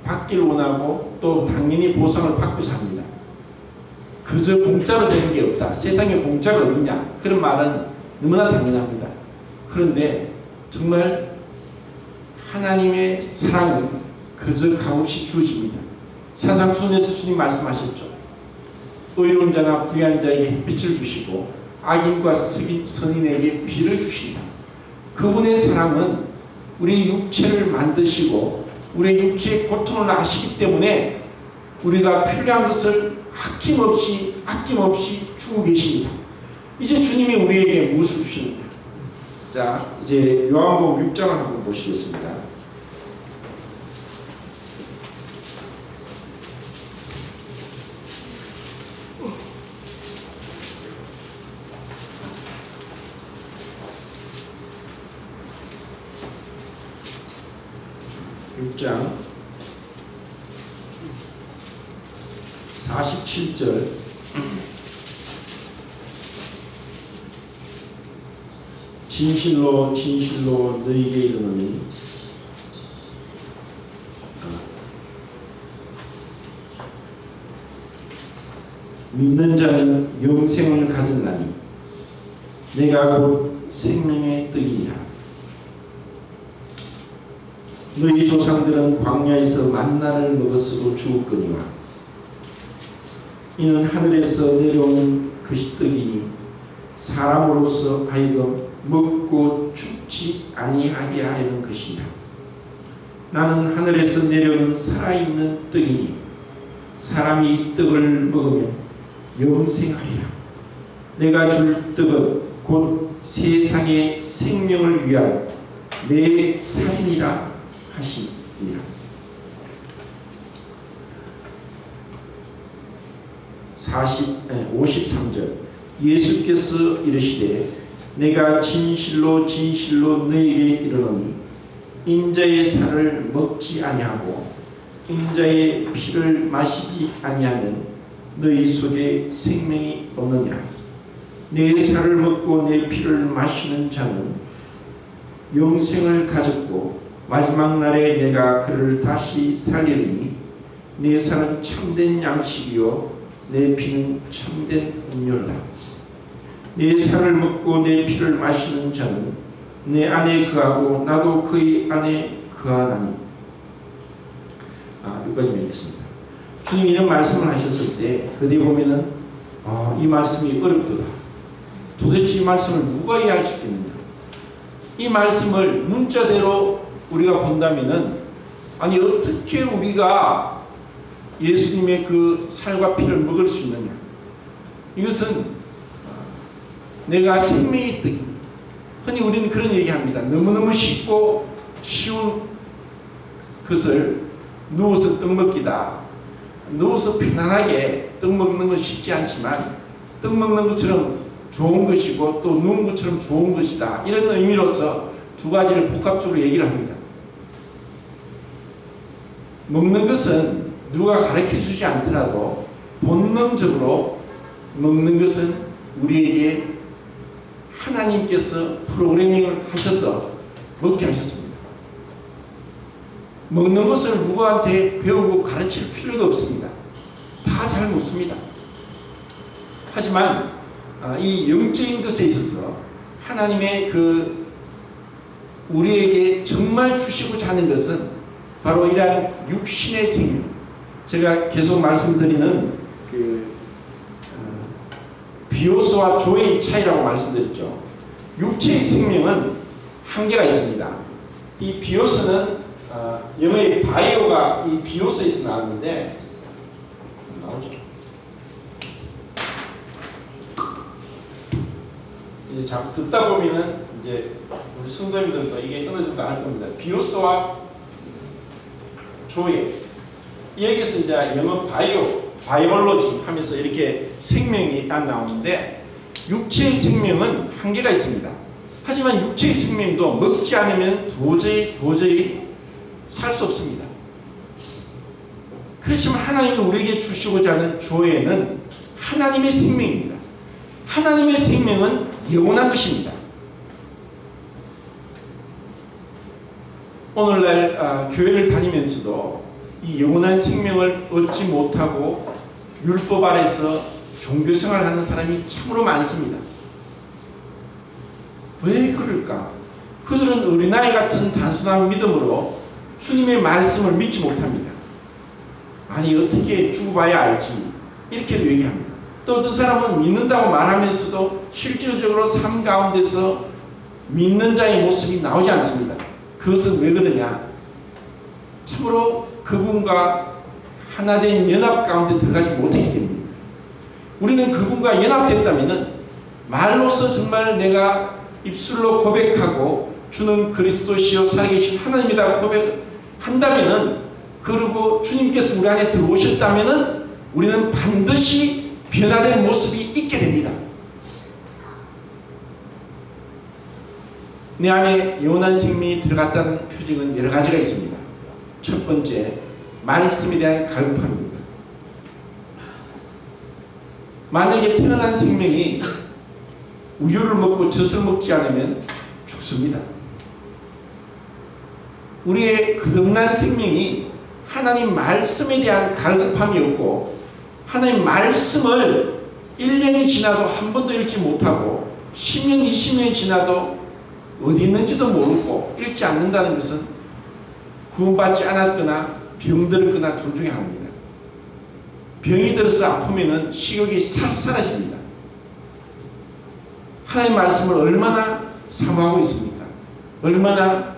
받기를 원하고 또 당연히 보상을 받고자 합니다. 그저 공짜로 되는 게 없다. 세상에 공짜가 어딨냐. 그런 말은 너무나 당연합니다. 그런데 정말 하나님의 사랑은 그저 값없이 주어집니다. 산상수훈에서 주님 말씀하셨죠. 의로운 자나 부유한 자에게 햇빛을 주시고 악인과 선인에게 비를 주신다. 그분의 사랑은 우리 육체를 만드시고 우리의 육체의 고통을 아시기 때문에 우리가 필요한 것을 아낌없이 주고 계십니다. 이제 주님이 우리에게 무엇을 주시느냐. 자, 이제 요한복음 6장을 한번 보시겠습니다. 장 47절 진실로 진실로 너희에게 이르노니 믿는 자는 영생을 가졌나니 내가 곧 생명의 떡이니라. 너희 조상들은 광야에서 만나를 먹었어도 죽었거니와 이는 하늘에서 내려오는 그 떡이니 사람으로서 하여금 먹고 죽지 아니하게 하려는 것이니라. 나는 하늘에서 내려오는 살아있는 떡이니 사람이 이 떡을 먹으면 영생하리라. 내가 줄 떡은 곧 세상의 생명을 위한 내 살이니라 하시니라. 53절 예수께서 이르시되 내가 진실로 진실로 너희에게 이르노니 인자의 살을 먹지 아니하고 인자의 피를 마시지 아니하면 너희 속에 생명이 없느니라. 내 살을 먹고 내 피를 마시는 자는 영생을 가졌고 마지막 날에 내가 그를 다시 살리리니 내 살은 참된 양식이요 내 피는 참된 음료다. 내 살을 먹고 내 피를 마시는 자는 내 안에 거하고 나도 그의 안에 거하나니. 여기까지만 읽겠습니다. 주님이 이런 말씀을 하셨을 때 그뒤에 보면은 이 말씀이 어렵더라. 도대체 이 말씀을 누가 이해할 수 있겠느냐? 이 말씀을 문자대로 우리가 본다면은, 아니 어떻게 우리가 예수님의 그 살과 피를 먹을 수 있느냐? 이것은 내가 생명의 떡입니다. 흔히 우리는 그런 얘기합니다. 너무너무 쉽고 쉬운 것을 누워서 떡 먹기다. 누워서 편안하게 떡 먹는 건 쉽지 않지만 떡 먹는 것처럼 좋은 것이고 또 누운 것처럼 좋은 것이다. 이런 의미로서 두 가지를 복합적으로 얘기를 합니다. 먹는 것은 누가 가르쳐주지 않더라도 본능적으로 먹는 것은 우리에게 하나님께서 프로그래밍을 하셔서 먹게 하셨습니다. 먹는 것을 누구한테 배우고 가르칠 필요도 없습니다. 다 잘 먹습니다. 하지만 이 영적인 것에 있어서 하나님의 그 우리에게 정말 주시고자 하는 것은 바로 이러한 육신의 생명. 제가 계속 말씀드리는 그 비오스와 조의 차이라고 말씀드렸죠. 육체의 생명은 한계가 있습니다. 이 비오스는 영어의 바이오가 이 비오스에서 나왔는데 나오죠. 이제 자꾸 듣다 보면은 이제 우리 성도님들도 이게 어느 정도 알 겁니다. 비오스와 조의 여기서 이제 영어 바이올로지 하면서 이렇게 생명이 안 나오는데 육체의 생명은 한계가 있습니다. 하지만 육체의 생명도 먹지 않으면 도저히 살 수 없습니다. 그렇지만 하나님이 우리에게 주시고자 하는 조에는 하나님의 생명입니다. 하나님의 생명은 영원한 것입니다. 오늘날 교회를 다니면서도 이 영원한 생명을 얻지 못하고 율법 아래서 종교생활하는 사람이 참으로 많습니다. 왜 그럴까? 그들은 어린아이 같은 단순한 믿음으로 주님의 말씀을 믿지 못합니다. 아니 어떻게 죽어봐야 알지 이렇게도 얘기합니다. 또 어떤 사람은 믿는다고 말하면서도 실질적으로 삶 가운데서 믿는 자의 모습이 나오지 않습니다. 그것은 왜 그러냐? 참으로 그분과 하나된 연합 가운데 들어가지 못했기 때문입니다. 우리는 그분과 연합됐다면 말로서 정말 내가 입술로 고백하고 주는 그리스도시요 살아계신 하나님이다 고백한다면, 그리고 주님께서 우리 안에 들어오셨다면 우리는 반드시 변화된 모습이 있게 됩니다. 내 안에 영원한 생명이 들어갔다는 표징은 여러 가지가 있습니다. 첫 번째, 말씀에 대한 갈급함입니다. 만약에 태어난 생명이 우유를 먹고 젖을 먹지 않으면 죽습니다. 우리의 거듭난 생명이 하나님 말씀에 대한 갈급함이 없고 하나님 말씀을 1년이 지나도 한 번도 읽지 못하고 10년, 20년이 지나도 어디 있는지도 모르고 읽지 않는다는 것은 구원받지 않았거나 병들었거나 둘 중에 하나입니다. 병이 들어서 아프면 식욕이 사라집니다. 하나님 말씀을 얼마나 사모하고 있습니까? 얼마나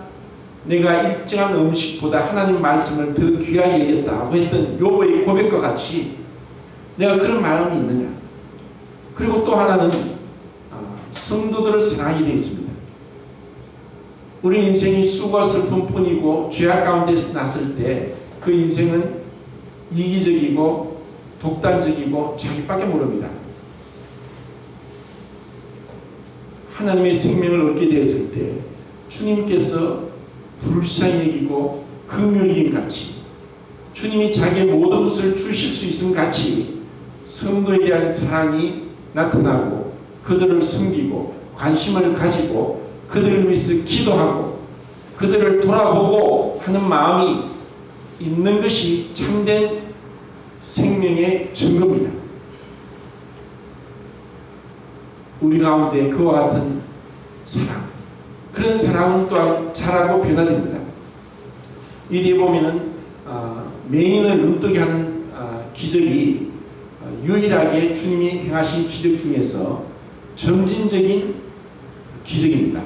내가 일정한 음식보다 하나님 말씀을 더 귀하게 여겼다고 했던 욥의 고백과 같이 내가 그런 마음이 있느냐? 그리고 또 하나는 성도들을 사랑하게 되어 있습니다. 우리 인생이 수고와 슬픔뿐이고 죄악 가운데서 났을 때 그 인생은 이기적이고 독단적이고 자기밖에 모릅니다. 하나님의 생명을 얻게 되었을 때 주님께서 불쌍히 여기고 긍휼히 여김 같이 주님이 자기의 모든 것을 주실 수 있음 같이 성도에 대한 사랑이 나타나고 그들을 섬기고 관심을 가지고 그들을 위해서 기도하고 그들을 돌아보고 하는 마음이 있는 것이 참된 생명의 증거입니다. 우리 가운데 그와 같은 사랑, 그런 사랑은 또한 자라고 변화됩니다. 이리에 보면은 맹인을 눈뜨게 하는 기적이 유일하게 주님이 행하신 기적 중에서 점진적인 기적입니다.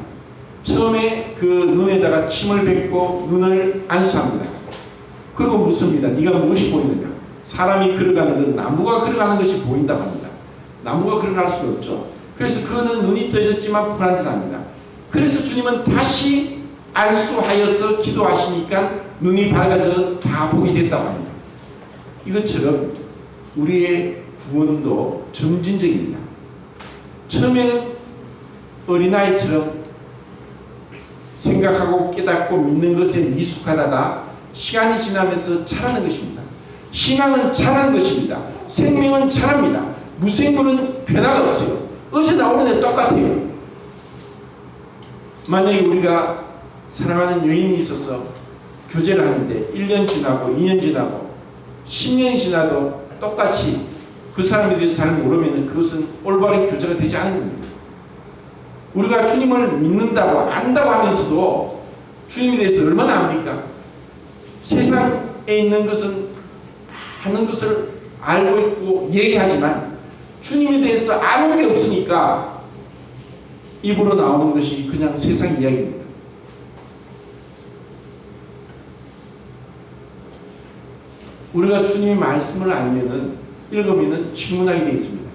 처음에 그 눈에다가 침을 뱉고 눈을 안수합니다. 그리고 묻습니다. 네가 무엇이 보이느냐? 사람이 걸어가는 건 나무가 걸어가는 것이 보인다고 합니다. 나무가 걸어갈 수는 없죠. 그래서 그는 눈이 떠졌지만 불안전합니다. 그래서 주님은 다시 안수하여서 기도하시니까 눈이 밝아져 다 보게 됐다고 합니다. 이것처럼 우리의 구원도 점진적입니다. 처음에는 어린아이처럼 생각하고 깨닫고 믿는 것에 미숙하다가 시간이 지나면서 자라는 것입니다. 신앙은 자라는 것입니다. 생명은 자랍니다. 무생물은 변화가 없어요. 어제나 오늘은 똑같아요. 만약에 우리가 사랑하는 여인이 있어서 교제를 하는데 1년 지나고 2년 지나고 10년이 지나도 똑같이 그 사람에 대해서 잘 모르면 그것은 올바른 교제가 되지 않은 겁니다. 우리가 주님을 믿는다고 안다고 하면서도 주님에 대해서 얼마나 압니까? 세상에 있는 것은 많은 것을 알고 있고 얘기하지만 주님에 대해서 아는 게 없으니까 입으로 나오는 것이 그냥 세상 이야기입니다. 우리가 주님의 말씀을 알면은 읽으면은 질문하게 되어 있습니다.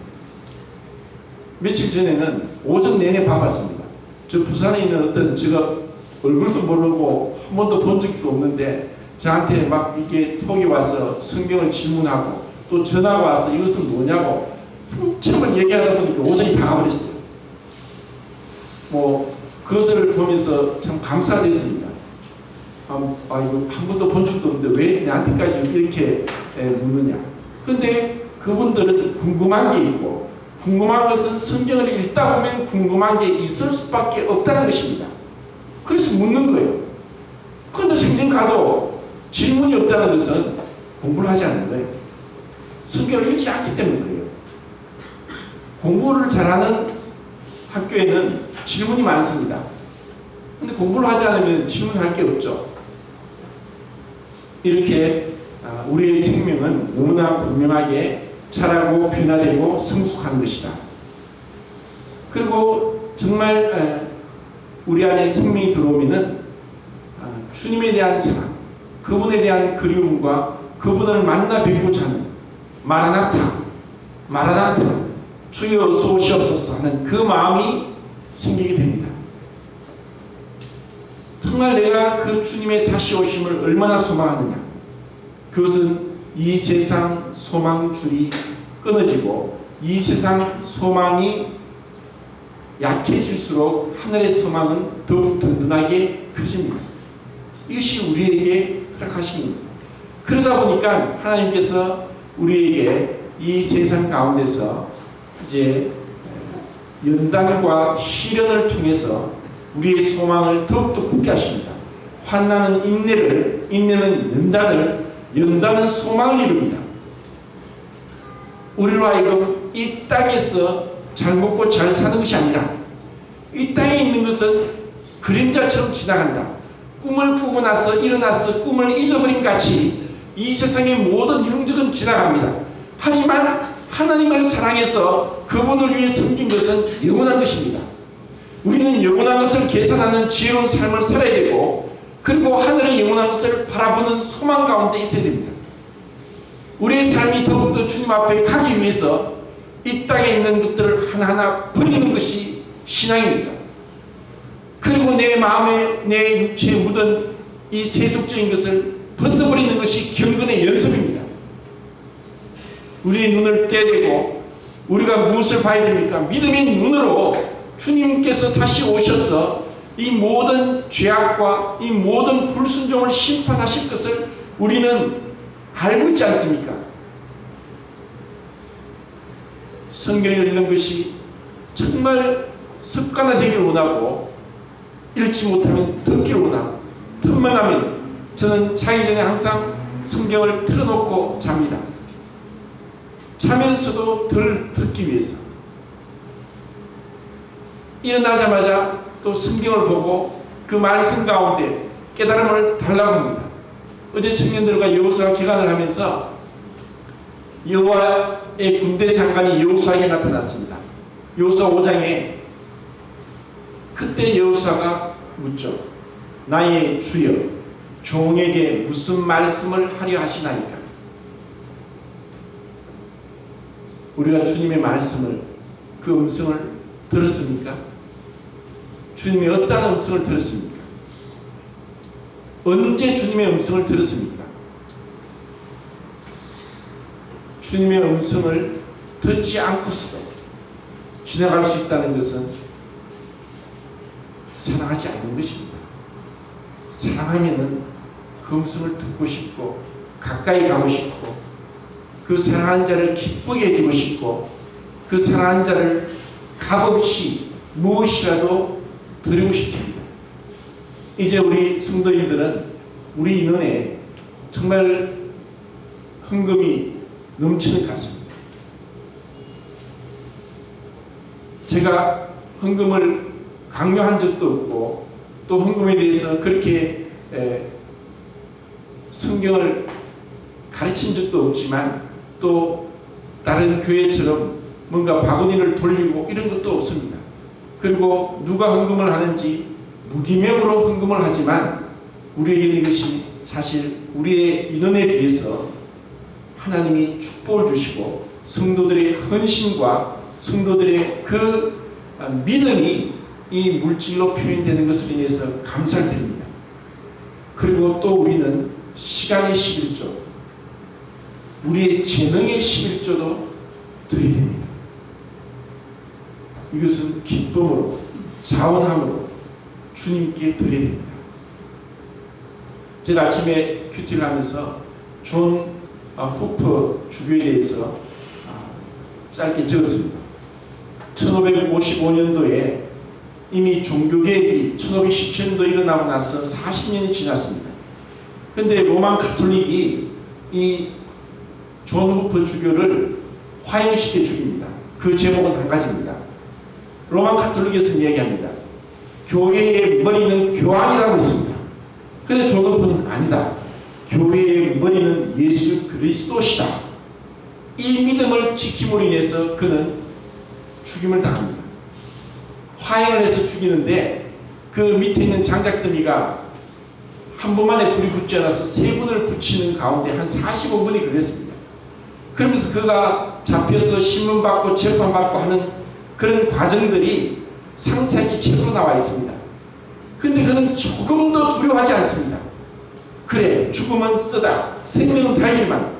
며칠 전에는 오전 내내 바빴습니다. 저 부산에 있는 어떤 제가 얼굴도 모르고 한 번도 본 적도 없는데 저한테 막 이게 톡이 와서 성경을 질문하고 또 전화가 와서 이것은 뭐냐고 한참을 얘기하다 보니까 오전이 다 가버렸어요. 뭐 그것을 보면서 참 감사됐습니다. 이거 한 번도 본 적도 없는데 왜 나한테까지 이렇게 묻느냐. 근데 그분들은 궁금한 게 있고 궁금한 것은 성경을 읽다 보면 궁금한 게 있을 수밖에 없다는 것입니다. 그래서 묻는 거예요. 그런데 생전 가도 질문이 없다는 것은 공부를 하지 않는 거예요. 성경을 읽지 않기 때문에 그래요. 공부를 잘하는 학교에는 질문이 많습니다. 근데 공부를 하지 않으면 질문할 게 없죠. 이렇게 우리의 생명은 너무나 분명하게 자라고 변화되고 성숙하는 것이다. 그리고 정말 우리 안에 생명이 들어오면은 주님에 대한 사랑, 그분에 대한 그리움과 그분을 만나 뵙고자 하는 마라나타, 마라나타, 주여 어서 오시옵소서 하는 그 마음이 생기게 됩니다. 정말 내가 그 주님의 다시 오심을 얼마나 소망하느냐. 그것은 이 세상 소망줄이 끊어지고 이 세상 소망이 약해질수록 하늘의 소망은 더욱 든든하게 커집니다. 이것이 우리에게 허락하신 겁니다. 그러다 보니까 하나님께서 우리에게 이 세상 가운데서 이제 연단과 시련을 통해서 우리의 소망을 더욱더 굳게 하십니다. 환난은 인내를, 인내는 연단을, 연단은 소망을 이룹니다. 우리로 하여금 이 땅에서 잘 먹고 잘 사는 것이 아니라 이 땅에 있는 것은 그림자처럼 지나간다. 꿈을 꾸고 나서 일어나서 꿈을 잊어버린 같이 이 세상의 모든 형적은 지나갑니다. 하지만 하나님을 사랑해서 그분을 위해 섬긴 것은 영원한 것입니다. 우리는 영원한 것을 계산하는 지혜로운 삶을 살아야 되고 그리고 하늘의 영원한 것을 바라보는 소망 가운데 있어야 됩니다. 우리의 삶이 더욱더 주님 앞에 가기 위해서 이 땅에 있는 것들을 하나하나 버리는 것이 신앙입니다. 그리고 내 마음에 내 육체에 묻은 이 세속적인 것을 벗어버리는 것이 경건의 연습입니다. 우리의 눈을 떼대고 우리가 무엇을 봐야 됩니까? 믿음의 눈으로 주님께서 다시 오셔서 이 모든 죄악과 이 모든 불순종을 심판하실 것을 우리는 알고 있지 않습니까? 성경을 읽는 것이 정말 습관화되기를 원하고 읽지 못하면 듣기를 원하고 틈만 하면 저는 자기 전에 항상 성경을 틀어놓고 잡니다. 자면서도 덜 듣기 위해서 일어나자마자 또 성경을 보고 그 말씀 가운데 깨달음을 달라고 합니다. 어제 청년들과 여호수아 기간을 하면서 여호와의 군대 장관이 여호수아에게 나타났습니다. 여호수아 5장에 그때 여호수아가 묻죠. 나의 주여, 종에게 무슨 말씀을 하려 하시나이까? 우리가 주님의 말씀을, 그 음성을 들었습니까? 주님의 어떠한 음성을 들었습니까? 언제 주님의 음성을 들었습니까? 주님의 음성을 듣지 않고서도 지나갈 수 있다는 것은 사랑하지 않는 것입니다. 사랑하면은 그 음성을 듣고 싶고 가까이 가고 싶고 그 사랑하는 자를 기쁘게 해주고 싶고 그 사랑하는 자를 값없이 무엇이라도 드리고 싶습니다. 이제 우리 성도님들은 우리 인원에 정말 헌금이 넘치는 것 같습니다. 제가 헌금을 강요한 적도 없고 또 헌금에 대해서 그렇게 성경을 가르친 적도 없지만 또 다른 교회처럼 뭔가 바구니를 돌리고 이런 것도 없습니다. 그리고 누가 헌금을 하는지 무기명으로 헌금을 하지만 우리에게는 이것이 사실 우리의 인원에 비해서 하나님이 축복을 주시고 성도들의 헌신과 성도들의 그 믿음이 이 물질로 표현되는 것을 인해서 감사를 드립니다. 그리고 또 우리는 시간의 11조, 우리의 재능의 11조도 드려야 됩니다. 이것은 기쁨으로, 자원함으로 주님께 드려야 됩니다. 제가 아침에 큐티를 하면서 존 후퍼 주교에 대해서 짧게 적었습니다. 1555년도에 이미 종교개혁이 1517년도 일어나고 나서 40년이 지났습니다. 근데 로만 가톨릭이 이 존 후퍼 주교를 화형시켜 죽입니다. 그 제목은 한 가지입니다. 로만 가톨릭에서는 얘기합니다. 교회의 머리는 교황이라고 했습니다. 근데 존 후퍼는 아니다. 교회의 머리는 예수 그리스도시다. 이 믿음을 지킴으로 인해서 그는 죽임을 당합니다. 화형을 해서 죽이는데 그 밑에 있는 장작더미가 한 번만에 불이 붙지 않아서 세 분을 붙이는 가운데 한 45분이 걸렸습니다. 그러면서 그가 잡혀서 신문받고 재판받고 하는 그런 과정들이 상세하게 책으로 나와 있습니다. 근데 그는 조금도 두려워하지 않습니다. 그래, 죽음은 쓰다, 생명은 달지만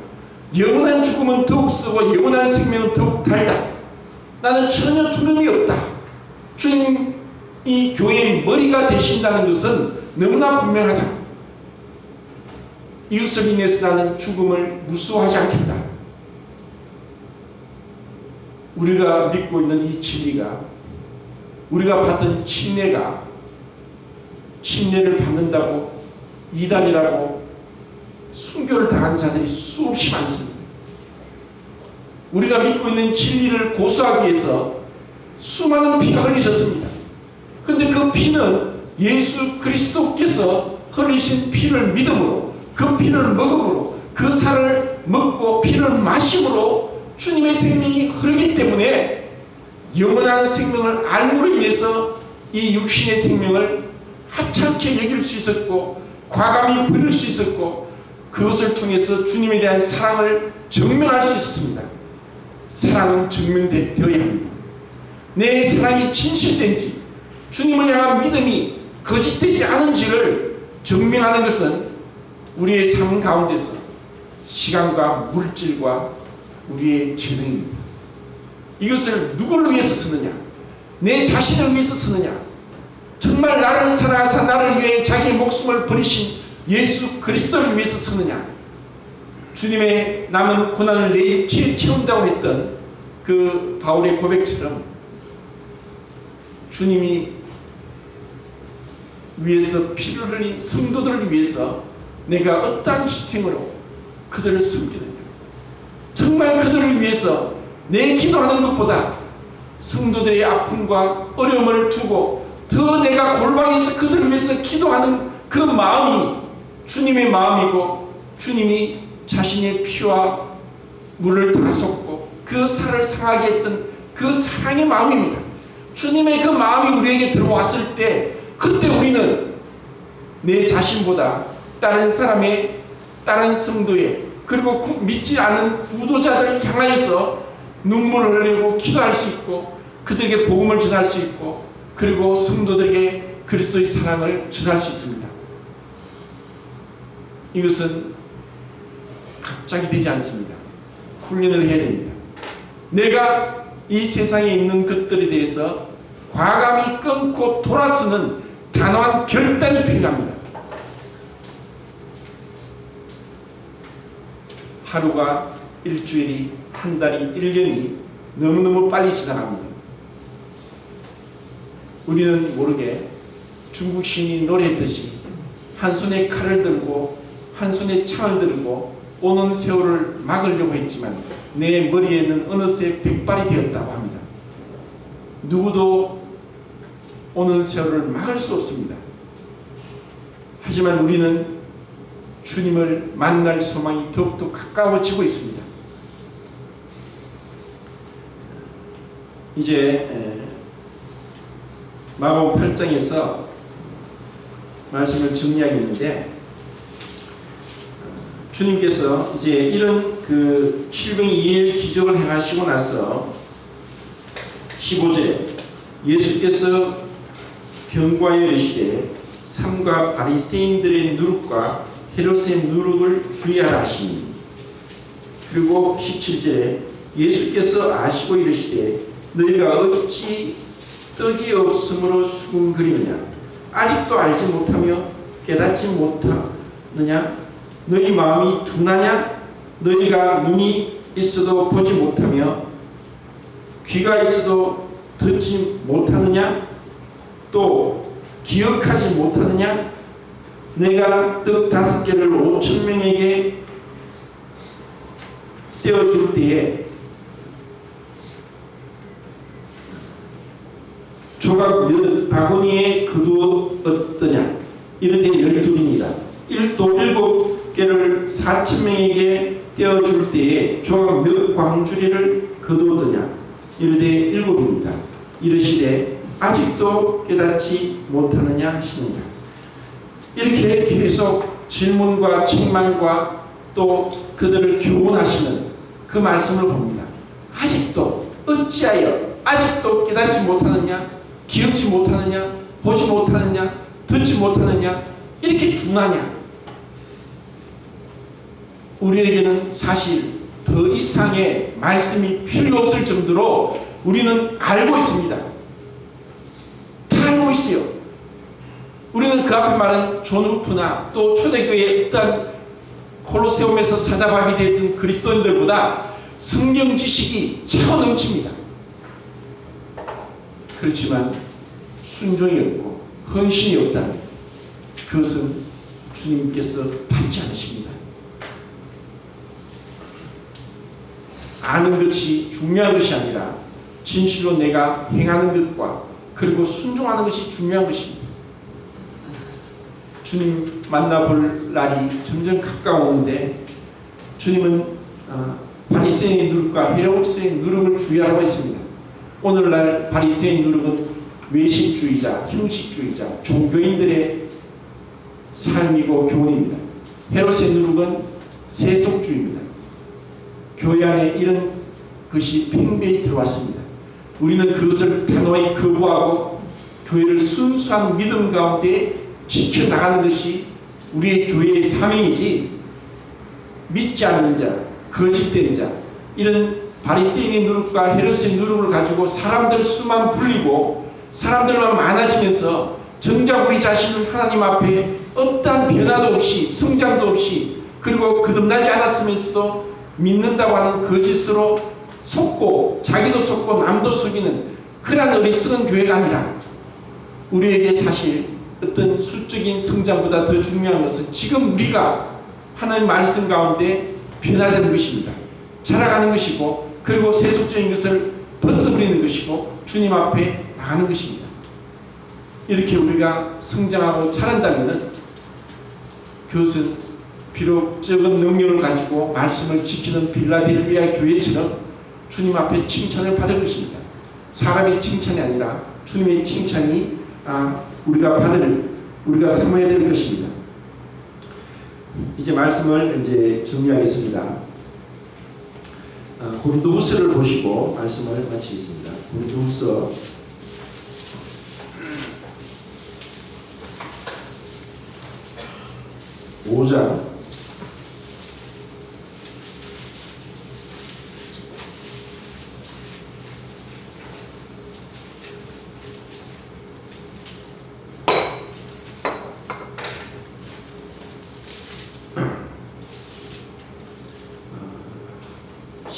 영원한 죽음은 더욱 쓰고 영원한 생명은 더욱 달다. 나는 전혀 두려움이 없다. 주님 이 교회의 머리가 되신다는 것은 너무나 분명하다. 이것을 인해서 나는 죽음을 무서워하지 않겠다. 우리가 믿고 있는 이 진리가, 우리가 받은 침례가 침례를 받는다고 이단이라고 순교를 당한 자들이 수없이 많습니다. 우리가 믿고 있는 진리를 고수하기 위해서 수많은 피가 흘리셨습니다. 그런데 그 피는 예수 그리스도께서 흘리신 피를 믿음으로, 그 피를 먹음으로, 그 살을 먹고 피를 마심으로 주님의 생명이 흐르기 때문에 영원한 생명을 알므로 인해서 이 육신의 생명을 하찮게 여길 수 있었고 과감히 버릴 수 있었고 그것을 통해서 주님에 대한 사랑을 증명할 수 있었습니다. 사랑은 증명되어야 합니다. 내 사랑이 진실된지 주님을 향한 믿음이 거짓되지 않은지를 증명하는 것은 우리의 삶 가운데서 시간과 물질과 우리의 재능입니다. 이것을 누구를 위해서 쓰느냐? 내 자신을 위해서 쓰느냐? 정말 나를 사랑하사 나를 위해 자기의 목숨을 버리신 예수 그리스도를 위해서 쓰느냐? 주님의 남은 고난을 내 육체에 채운다고 했던 그 바울의 고백처럼 주님이 위해서 피를 흘린 성도들을 위해서 내가 어떠한 희생으로 그들을 섬기느냐? 정말 그들을 위해서 내 기도하는 것보다 성도들의 아픔과 어려움을 두고 더 내가 골방에서 그들을 위해서 기도하는 그 마음이 주님의 마음이고 주님이 자신의 피와 물을 다 쏟고 그 살을 상하게 했던 그 사랑의 마음입니다. 주님의 그 마음이 우리에게 들어왔을 때 그때 우리는 내 자신보다 다른 사람의, 다른 성도의, 그리고 믿지 않은 구도자들을 향하여서 눈물을 흘리고 기도할 수 있고 그들에게 복음을 전할 수 있고 그리고 성도들에게 그리스도의 사랑을 전할 수 있습니다. 이것은 갑자기 되지 않습니다. 훈련을 해야 됩니다. 내가 이 세상에 있는 것들에 대해서 과감히 끊고 돌아서는 단호한 결단이 필요합니다. 하루가 일주일이, 한 달이, 1년이 너무너무 빨리 지나갑니다. 우리는 모르게 중국 시인이 노래했듯이 한 손에 칼을 들고 한 손에 창을 들고 오는 세월을 막으려고 했지만 내 머리에는 어느새 백발이 되었다고 합니다. 누구도 오는 세월을 막을 수 없습니다. 하지만 우리는 주님을 만날 소망이 더욱더 가까워지고 있습니다. 이제 마가복음 8장에서 말씀을 정리하겠는데, 주님께서 이제 이런 그 702일 기적을 행하시고 나서 15절에 예수께서 경고하여 이르시되 삼가 바리새인들의 누룩과 헤롯의 누룩을 주의하라 하시니, 그리고 17절에 예수께서 아시고 이르시되 너희가 어찌 떡이 없으므로 수군거리느냐, 아직도 알지 못하며 깨닫지 못하느냐, 너희 마음이 둔하냐, 너희가 눈이 있어도 보지 못하며 귀가 있어도 듣지 못하느냐, 또 기억하지 못하느냐. 내가 떡 5개를 5,000명에게 떼어줄 때에 조각 몇 바구니에 거두었더냐, 이르되 12입니다. 또 7개를 4,000명에게 떼어줄 때에 조각 몇 광주리를 거두었더냐, 이르되 7입니다. 이르시되 아직도 깨닫지 못하느냐 하시느니라. 이렇게 계속 질문과 책망과 또 그들을 교훈하시는 그 말씀을 봅니다. 아직도, 어찌하여 아직도 깨닫지 못하느냐, 기억지 못하느냐, 보지 못하느냐, 듣지 못하느냐, 이렇게 둔하냐. 우리에게는 사실 더 이상의 말씀이 필요 없을 정도로 우리는 알고 있습니다. 다 알고 있어요. 우리는 그 앞에 말한 존 우프나 또 초대교회의 어떤 콜로세움에서 사자밥이 되었던 그리스도인들보다 성경 지식이 차고 넘칩니다. 그렇지만 순종이 없고 헌신이 없다면 그것은 주님께서 받지 않으십니다. 아는 것이 중요한 것이 아니라 진실로 내가 행하는 것과 그리고 순종하는 것이 중요한 것입니다. 주님 만나볼 날이 점점 가까워오는데 주님은 바리새인의 누룩과 헤롯의 누룩을 주의하라고 했습니다. 오늘날 바리새인 누룩은 외식주의자, 형식주의자, 종교인들의 삶이고 교훈입니다. 헤롯의 누룩은 세속주의입니다. 교회 안에 이런 것이 팽배히 들어왔습니다. 우리는 그것을 단호히 거부하고 교회를 순수한 믿음 가운데 지켜나가는 것이 우리의 교회의 사명이지, 믿지 않는 자, 거짓된 자, 이런 바리새인의 누룩과 헤롯의 누룩을 가지고 사람들 수만 불리고 사람들만 많아지면서 정작 우리 자신은 하나님 앞에 어떠한 변화도 없이 성장도 없이 그리고 거듭나지 않았으면서도 믿는다고 하는 거짓으로 속고 자기도 속고 남도 속이는 그러한 어리석은 교회가 아니라, 우리에게 사실 어떤 수적인 성장보다 더 중요한 것은 지금 우리가 하나님의 말씀 가운데 변화되는 것입니다. 자라가는 것이고 그리고 세속적인 것을 벗어버리는 것이고 주님 앞에 나가는 것입니다. 이렇게 우리가 성장하고 자란다면 그것은 비록 적은 능력을 가지고 말씀을 지키는 빌라델비아 교회처럼 주님 앞에 칭찬을 받을 것입니다. 사람의 칭찬이 아니라 주님의 칭찬이 우리가 삼아야 될 것입니다. 이제 말씀을 이제 정리하겠습니다. 고린도후서를 보시고 말씀을 마치겠습니다. 고린도후서 5장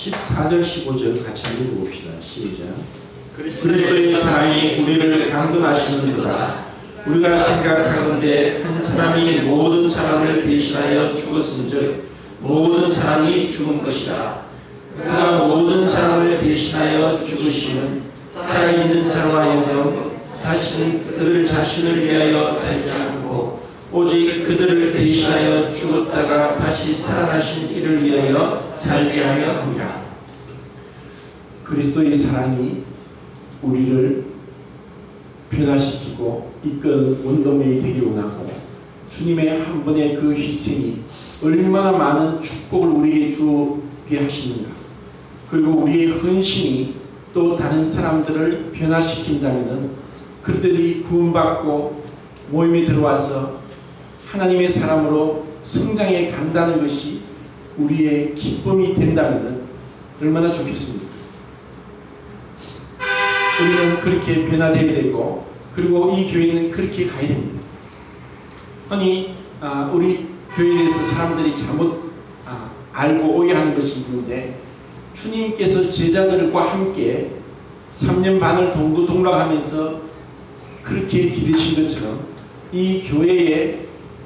14절 15절 같이 한번 읽어봅시다. 시작. 그리스도의 사랑이 우리를 강건하시는도다. 우리가 생각하건대 한 사람이 모든 사람을 대신하여 죽었은즉 모든 사람이 죽은 것이다. 그가 모든 사람을 대신하여 죽으시는 살아있는 자로 하여금 다시는 그들 자신을 위하여 살지 않고 오직 그들을 대신하여 죽었다가 다시 살아나신 이를 위하여 살게 하려 합니다. 그리스도의 사랑이 우리를 변화시키고 이끄는 원동력이 되기 원하고 주님의 한 번의 그 희생이 얼마나 많은 축복을 우리에게 주게 하시는가. 그리고 우리의 헌신이 또 다른 사람들을 변화시킨다면 그들이 구원받고 모임에 들어와서 하나님의 사람으로 성장해 간다는 것이 우리의 기쁨이 된다면 얼마나 좋겠습니까? 우리는 그렇게 변화되어야 되고 그리고 이 교회는 그렇게 가야 됩니다. 아니 우리 교회에 대해서 사람들이 잘못 알고 오해하는 것이 있는데 주님께서 제자들과 함께 3년 반을 동고동락하면서 그렇게 기르신 것처럼 이 교회의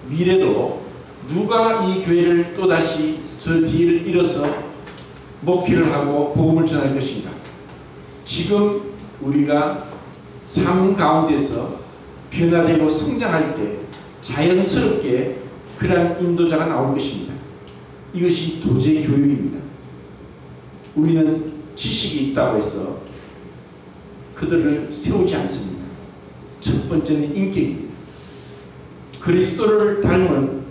미래도 누가 이 교회를 또다시 저 뒤를 잃어서 목회를 하고 복음을 전할 것인가. 지금 우리가 삶 가운데서 변화되고 성장할 때 자연스럽게 그러한 인도자가 나올 것입니다. 이것이 도제 교육입니다. 우리는 지식이 있다고 해서 그들을 세우지 않습니다. 첫 번째는 인격입니다. 그리스도를 닮은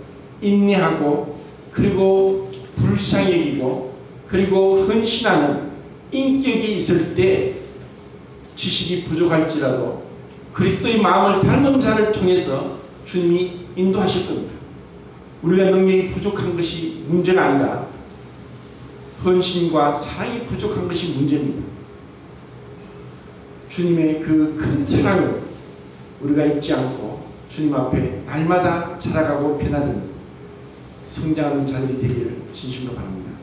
인내하고 그리고 불쌍히 여기고 그리고 헌신하는 인격이 있을 때 지식이 부족할지라도 그리스도의 마음을 닮은 자를 통해서 주님이 인도하실 겁니다. 우리가 능력이 부족한 것이 문제가 아니라 헌신과 사랑이 부족한 것이 문제입니다. 주님의 그 큰 사랑을 우리가 잊지 않고 주님 앞에 날마다 자라가고 변화되는 성장하는 자들이 되기를 진심으로 바랍니다.